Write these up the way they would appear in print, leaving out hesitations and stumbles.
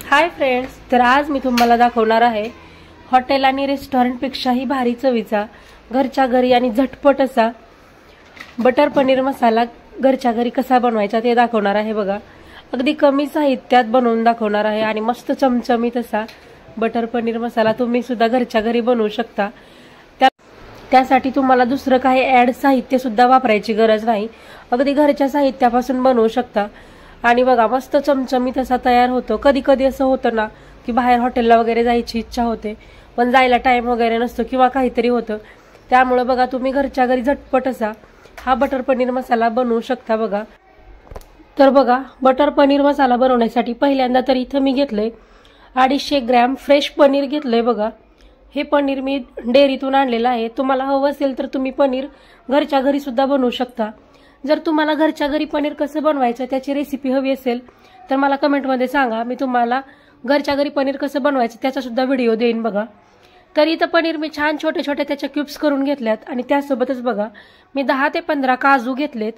Hi friends, तर आज मी तुम्हाला दाखवणार आहे हॉटेल आणि रेस्टॉरंटपेक्षाही भारी चवीचा घरच्या घरी आणि झटपट असा बटर पनीर मसाला घरच्या घरी कसा बनवायचा ते दाखवणार आहे। बघा, अगदी कमी साहित्यात बनवून दाखवणार आहे आणि मस्त चमचमीत असा बटर पनीर मसाला तुम्ही सुद्धा घरच्या घरी बनवू शकता। त्यासाठी तुम्हाला दुसरं काही ॲड साहित्य सुद्धा वापरायची गरज नाही, अगदी घरच्या साहित्यापासून बनवू शकता। आणि बघा, मस्त चमचमीत असा तयार होतो। कधी कधी असं होतं ना की बाहेर हॉटेलला वगैरे जायची इच्छा होते पण जायला टाइम वगैरे नसतो किंवा काहीतरी होतं, त्यामुळे बघा तुम्ही घरच्या घरी झटपट असा हा बटर पनीर मसाला बनवू शकता। बघा, तर बघा, बटर पनीर मसाला बनवण्यासाठी पहिल्यांदा तर इथं मी घेतलंय 250 ग्रॅम फ्रेश पनीर घेतलंय। बघा, हे पनीर मी डेअरीतून आणलेलं आहे। तुम्हाला हवं असेल तर तुम्ही पनीर घरच्या घरी सुद्धा बनवू शकता। जर तुम्हाला घरच्या घरी पनीर कसं बनवायचं त्याची रेसिपी हवी असेल तर मला कमेंटमध्ये सांगा, मी तुम्हाला घरच्या घरी पनीर कसं बनवायचं त्याचा सुद्धा व्हिडिओ देईन। बघा, तर इथं पनीर मी छान छोटे छोटे त्याच्या क्यूब्स करून घेतल्यात आणि त्यासोबतच बघा मी 10 ते 15 काजू घेतलेत।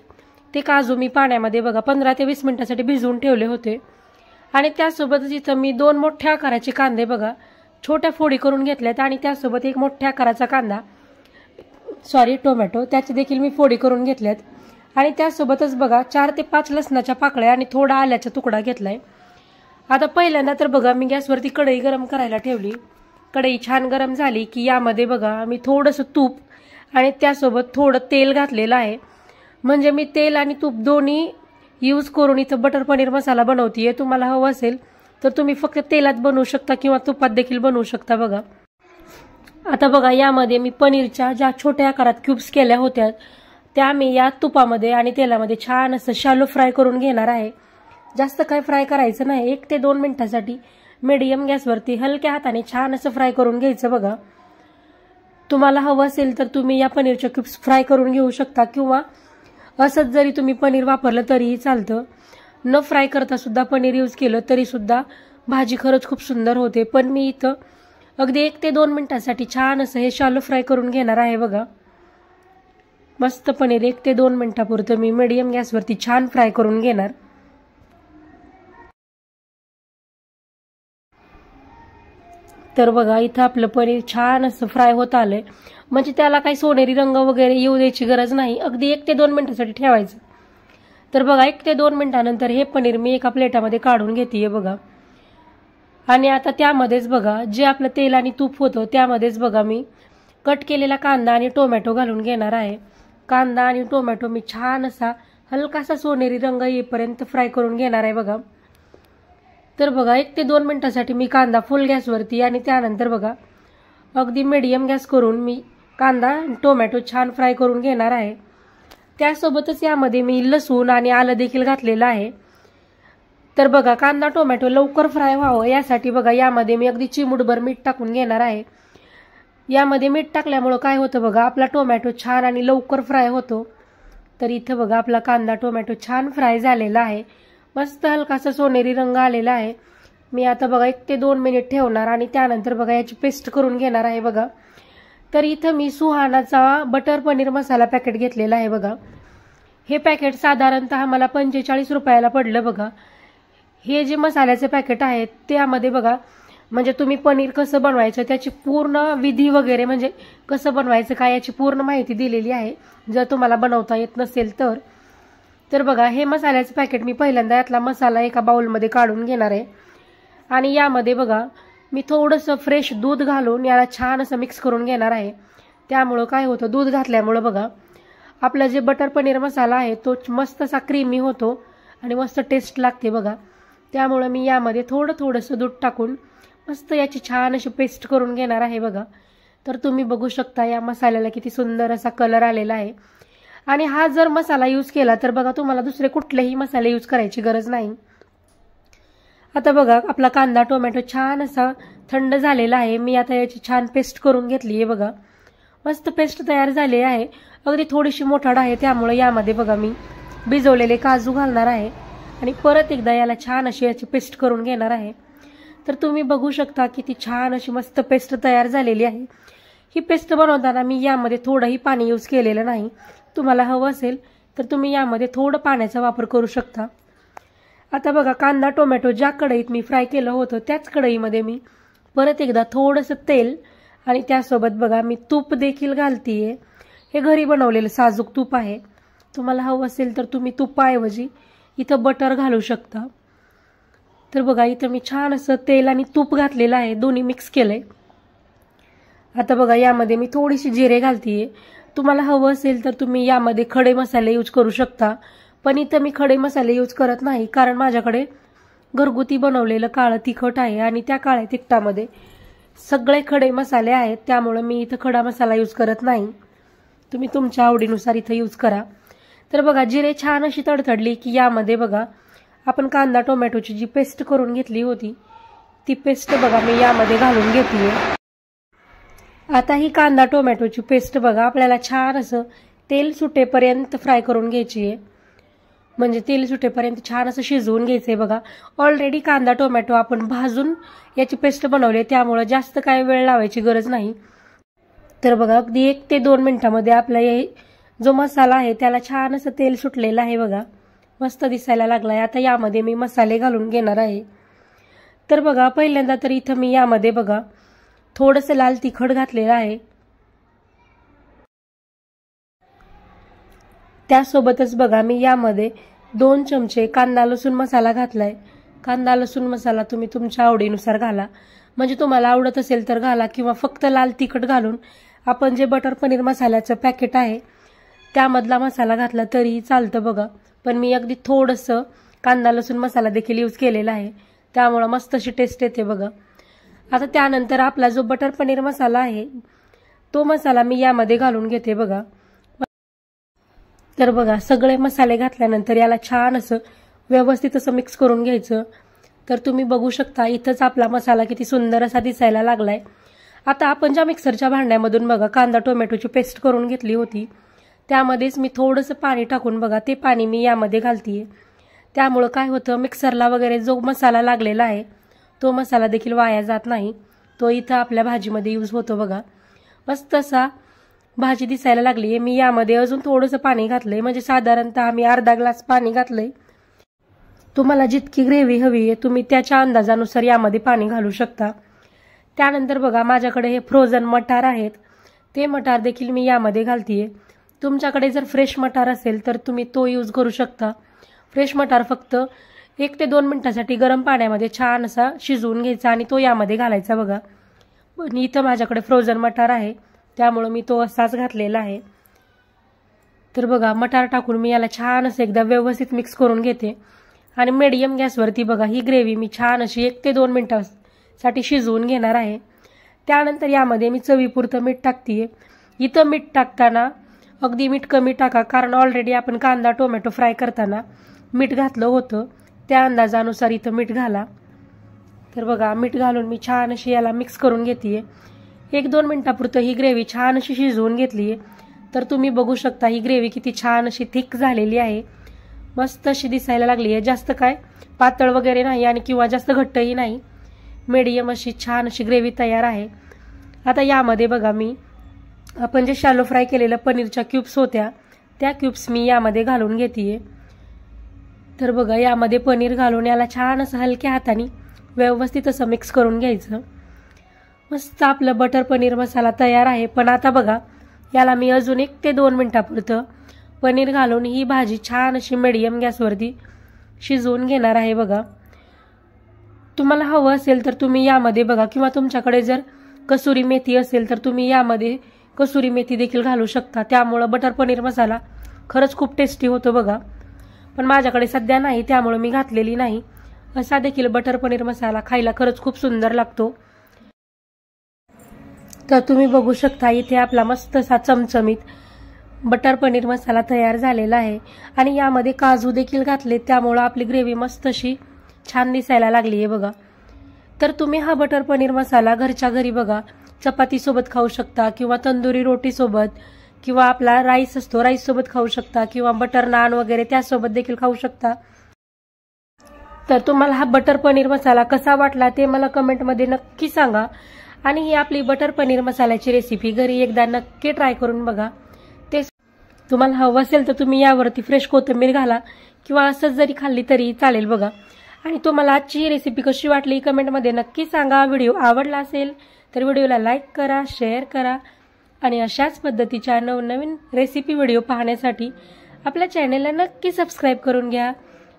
ते काजू मी पाण्यामध्ये बघा 15 ते 20 मिनिटांसाठी भिजवून ठेवले होते। आणि त्यासोबतच इथं मी 2 मोठ्या आकाराचे कांदे बघा छोट्या फोडी करून घेतल्यात आणि त्यासोबत एक मोठ्या आकाराचा टोमॅटो त्याची देखील मी फोडी करून घेतल्यात। आणि त्यासोबतच बघा 4 ते 5 लसणाच्या पाकळ्या आणि थोडा आल्याचा तुकडा घेतलाय। आता पहिल्यांदा तर बघा मी गॅसवरती कढई गरम करायला ठेवली। कढई छान गरम झाली की यामध्ये बघा मी थोडंसं तूप आणि त्यासोबत थोडं तेल घातलेलं आहे। म्हणजे मी तेल आणि तूप दोन्ही यूज करून इथं बटर पनीर मसाला बनवतीये। तुम्हाला हवं असेल तर तुम्ही फक्त तेलात बनवू शकता किंवा तुपात देखील बनवू शकता। बघा, आता बघा यामध्ये मी पनीरच्या ज्या छोट्या आकारात क्यूब्स केल्या होत्या त्या मी या तुपामध्ये आणि तेलामध्ये छान असं शॅलो फ्राय करून घेणार आहे। जास्त काय फ्राय करायचं नाही, 1 ते 2 मिनिटांसाठी मीडियम गॅसवरती हलक्या हाताने छान असं फ्राय करून घ्यायचं। बघा, तुम्हाला हवं असेल तर तुम्ही या पनीरच्या क्यूब्स फ्राय करून घेऊ शकता किंवा असंच जरी तुम्ही पनीर वापरलं तरीही चालतं। न फ्राय करता सुद्धा पनीर यूज केलं तरी सुद्धा भाजी खरंच खूप सुंदर होते। पण मी इथं अगदी 1 ते 2 मिनिटांसाठी छान असं हे शॅलो फ्राय करून घेणार आहे। बघा, मस्त पनीर 1 ते 2 मिनिटापुरतं मी मीडियम गॅसवरती छान फ्राय करून घेणार। तर बघा इथं आपलं पनीर छान असं फ्राय होत आलंय, म्हणजे त्याला काही सोनेरी रंग वगैरे येऊ द्यायची गरज नाही, अगदी 1 ते 2 मिनिटांसाठी ठेवायचं। तर बघा 1 ते 2 मिनिटानंतर हे पनीर मी एका प्लेटामध्ये काढून घेतेय। बघा, आणि आता त्यामध्येच बघा जे आपलं तेल आणि तूप होतं त्यामध्येच बघा मी कट केलेला कांदा आणि टोमॅटो घालून घेणार आहे। कांदा आणि टोमॅटो मी छान असा हलकासा सोनेरी रंग येईपर्यंत फ्राय करून घेणार आहे। बघा, तर बघा 1 ते 2 मिनिटांसाठी मी कांदा फुल गॅसवरती आणि त्यानंतर बघा अगदी मीडियम गॅस करून मी कांदा आणि टोमॅटो छान फ्राय करून घेणार आहे। त्यासोबतच यामध्ये मी लसूण आणि आलं देखील घातलेलं आहे। तर बघा कांदा टोमॅटो लवकर फ्राय व्हावं यासाठी बघा यामध्ये मी अगदी चिमूटभर मीठ टाकून घेणार आहे। यामध्ये मीठ टाकल्यामुळे काय होतं बघा, आपला टोमॅटो छान आणि लवकर फ्राय होतो। तर इथं बघा आपला कांदा टोमॅटो छान फ्राय झालेला आहे, मस्त हलकासा सोनेरी रंग आलेला आहे। मी आता बघा 1 ते 2 मिनिट ठेवणार आणि त्यानंतर बघा याची पेस्ट करून घेणार आहे। बघा, तर इथं मी सुहानाचा बटर पनीर मसाला पॅकेट घेतलेला आहे। बघा, हे पॅकेट साधारणतः मला 45 रुपयाला पडलं। बघा, हे जे मसाल्याचे पॅकेट आहे त्यामध्ये बघा म्हणजे तुम्ही पनीर कसं बनवायचं त्याची पूर्ण विधी वगैरे म्हणजे कसं बनवायचं काय याची पूर्ण माहिती दिलेली आहे, जर तुम्हाला बनवता येत नसेल तर। तर बघा हे मसाल्याचं पॅकेट मी पहिल्यांदा यातला मसाला एका बाउलमध्ये काढून घेणार आहे आणि यामध्ये बघा मी थोडंसं फ्रेश दूध घालून याला छान असं मिक्स करून घेणार आहे। त्यामुळं काय होतं, दूध घातल्यामुळं बघा आपला जे बटर पनीर मसाला आहे तो मस्त असा क्रीमी होतो आणि मस्त टेस्ट लागते। बघा, त्यामुळं मी यामध्ये थोडंसं दूध टाकून मस्त याची छान अशी पेस्ट करून घेणार आहे। बघा, तर तुम्ही बघू शकता या मसाल्याला किती सुंदर असा कलर आलेला आहे। आणि हा जर मसाला यूज केला तर बघा तुम्हाला दुसरे कुठलेही मसाले यूज करायची गरज नाही। आता बघा आपला कांदा टोमॅटो छान असा थंड झालेला आहे, मी आता याची छान पेस्ट करून घेतली आहे। बघा, मस्त पेस्ट तयार झाली आहे, अगदी थोडीशी मोठाड आहे, त्यामुळे यामध्ये बघा मी भिजवलेले काजू घालणार आहे आणि परत एकदा याला छान अशी याची पेस्ट करून घेणार आहे। तर तुम्ही बघू शकता किती छान अशी मस्त पेस्ट तयार झालेली आहे। ही पेस्ट बनवताना मी यामध्ये थोडंही पाणी यूज केलेलं नाही, तुम्हाला हवं असेल तर तुम्ही यामध्ये थोडं पाण्याचा वापर करू शकता। आता बघा कांदा टोमॅटो ज्या कढईत मी फ्राय केलं होतं त्याच कढईमध्ये मी परत एकदा थोडंसं तेल आणि त्यासोबत बघा मी तूप देखील घालतीये. हे घरी बनवलेलं साजूक तूप आहे. तुम्हाला हवं असेल तर तुम्ही तुपाऐवजी इथं बटर घालू शकता. तर बघा इथं मी छान असं तेल आणि तूप घातलेलं आहे, दोन्ही मिक्स केलंय. आता बघा यामध्ये मी थोडीशी जिरे घालतीये. तुम्हाला हवं असेल तर तुम्ही यामध्ये खडे मसाले यूज करू शकता, पण इथं मी खडे मसाले यूज करत नाही कारण माझ्याकडे घरगुती बनवलेलं काळं तिखट आहे आणि त्या काळ्या तिखटामध्ये सगळे खडे मसाले आहेत, त्यामुळे मी इथं खडा मसाला यूज करत नाही. तुम्ही तुमच्या आवडीनुसार इथं यूज करा. तर बघा जिरे छान अशी तडतडली की यामध्ये बघा आपण कांदा टोमॅटोची जी पेस्ट करून घेतली होती ती पेस्ट बघा मी यामध्ये घालून घेतली. आता ही कांदा टोमॅटोची पेस्ट बघा आपल्याला छान असं तेल सुटेपर्यंत फ्राय करून घ्यायची आहे. म्हणजे तेल सुटेपर्यंत छान असं शिजवून घ्यायचंय. बघा ऑलरेडी कांदा टोमॅटो आपण भाजून याची पेस्ट बनवली, त्यामुळे जास्त काय वेळ लावायची गरज नाही. तर बघा अगदी 1 ते 2 मिनिटांमध्ये आपला जो मसाला आहे त्याला छान असं तेल सुटलेलं आहे. बघा मस्त दिसायला लागलाय. आता यामध्ये मी मसाले घालून घेणार आहे. तर बघा पहिल्यांदा तर इथं मी यामध्ये बघा थोडंसं लाल तिखट घातलेलं आहे. त्यासोबतच बघा मी यामध्ये 2 चमचे कांदा लसूण मसाला घातलाय. कांदा लसूण मसाला तुम्ही तुमच्या आवडीनुसार घाला, म्हणजे तुम्हाला आवडत असेल तर घाला, किंवा फक्त लाल तिखट घालून आपण जे बटर पनीर मसाल्याचं पॅकेट आहे त्यामधला मसाला घातला तरीही चालतं. बघा पण मी अगदी थोडंसं कांदा लसूण मसाला देखील यूज केलेला आहे, त्यामुळे मस्त अशी टेस्ट येते. बघा आता त्यानंतर आपला जो बटर पनीर मसाला आहे तो मसाला मी यामध्ये घालून घेते. बघा तर बघा सगळे मसाले घातल्यानंतर याला छान असं व्यवस्थित असं मिक्स करून घ्यायचं. तर तुम्ही बघू शकता इथंच आपला मसाला किती सुंदर असा दिसायला लागलाय. आता आपण ज्या मिक्सरच्या भांड्यामधून बघा कांदा टोमॅटोची पेस्ट करून घेतली होती त्यामध्येच मी थोडंसं पाणी टाकून बघा ते पाणी मी यामध्ये घालतीये. त्यामुळं काय होतं मिक्सरला वगैरे जो मसाला लागलेला आहे तो मसाला देखील वाया जात नाही, तो इथं आपल्या भाजीमध्ये यूज होतो. बघा मस्त असा भाजी दिसायला लागली आहे. मी यामध्ये अजून थोडंसं पाणी घातलंय, म्हणजे साधारणतः मी अर्धा ग्लास पाणी घातलंय. तुम्हाला जितकी ग्रेव्ही हवी आहे तुम्ही त्याच्या अंदाजानुसार यामध्ये पाणी घालू शकता. त्यानंतर बघा माझ्याकडे हे फ्रोझन मटार आहेत, ते मटार देखील मी यामध्ये घालतीये. तुमच्याकडे जर फ्रेश मटार असेल तर तुम्ही तो यूज करू शकता. फ्रेश मटार फक्त 1 ते 2 मिनिटांसाठी गरम पाण्यामध्ये छान असा शिजवून घ्यायचा आणि तो यामध्ये घालायचा. बघा पण इथं माझ्याकडे फ्रोझन मटार आहे त्यामुळे मी तो असाच घातलेला आहे. तर बघा मटार टाकून मी याला छान असं एकदा व्यवस्थित मिक्स करून घेते आणि मीडियम गॅसवरती बघा ही ग्रेव्ही मी छान अशी 1 ते 2 मिनिटांसाठी शिजवून घेणार आहे. त्यानंतर यामध्ये मी चवीपुरतं मीठ टाकतीये. इथं मीठ टाकताना अगदी मीठ कमी टाका, कारण ऑलरेडी आपण कांदा टोमॅटो फ्राय करताना मीठ घातलं होतं, त्या अंदाजानुसार इथं मीठ घाला. तर बघा मीठ घालून मी छान अशी याला मिक्स करून घेतेय. 1-2 मिनिटापुरतं ही ग्रेव्ही छान अशी शिजवून घेतलीये. तर तुम्ही बघू शकता ही ग्रेव्ही किती छान अशी थिक झालेली आहे, मस्त अशी दिसायला लागली आहे. जास्त काय पातळ वगैरे नाही आणि किंवा जास्त घट्टही नाही, मीडियम अशी छान अशी ग्रेव्ही तयार आहे. आता यामध्ये बघा मी आपण जे शॅलो फ्राय केलेलं पनीरच्या क्यूब्स होत्या त्या क्यूब्स मी यामध्ये घालून घेतेय. तर बघा यामध्ये पनीर घालून याला छान असं हलक्या हाताने व्यवस्थित असं मिक्स करून घ्यायचं. मस्त आपलं बटर पनीर मसाला तयार आहे. पण आता बघा याला मी अजून 1 ते 2 मिनिटापुरतं पनीर घालून ही भाजी छान अशी मीडियम गॅसवरती शिजवून घेणार आहे. बघा तुम्हाला हवं असेल तर तुम्ही यामध्ये बघा, किंवा तुमच्याकडे जर कसुरी मेथी असेल तर तुम्ही यामध्ये कसुरी मेथी देखील घालू शकता. त्यामुळं बटर पनीर मसाला खरंच खूप टेस्टी होतो. बघा पण माझ्याकडे सध्या नाही त्यामुळे मी घातलेली नाही. असा देखील बटर पनीर मसाला खायला खरंच खूप सुंदर लागतो. तर तुम्ही बघू शकता इथे आपला मस्त असा चमचमीत बटर पनीर मसाला तयार झालेला आहे आणि यामध्ये काजू देखील घातले, त्यामुळे आपली ग्रेव्ही मस्त अशी छान दिसायला लागली आहे. बघा तर तुम्ही हा बटर पनीर मसाला घरच्या घरी बघा चपाती सोबत खाऊ शकता, किंवा तंदुरी रोटी सोबत, किंवा आपला राईस असतो राईस सोबत खाऊ शकता, किंवा बटर नान वगैरे त्यासोबत देखील खाऊ शकता. तर तुम्हाला हा बटर पनीर मसाला कसा वाटला ते मला कमेंटमध्ये नक्की सांगा. आणि ही आपली बटर पनीर मसाल्याची रेसिपी घरी एकदा नक्की ट्राय करून बघा. ते तुम्हाला हवं असेल तर तुम्ही यावरती फ्रेश कोथिंबीर घाला, किंवा असंच जरी खाल्ली तरी चालेल बघा. आणि तुम्हाला आजची ही रेसिपी कशी वाटली कमेंटमध्ये नक्की सांगा. व्हिडिओ आवडला असेल तर व्हिडिओला लाईक करा, शेअर करा आणि अशाच पद्धतीच्या नवनवीन रेसिपी व्हिडिओ पाहण्यासाठी आपल्या चॅनेलला नक्की सबस्क्राईब करून घ्या.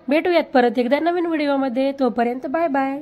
भेटूयात परत एकदा नवीन व्हिडिओमध्ये. तोपर्यंत बाय बाय.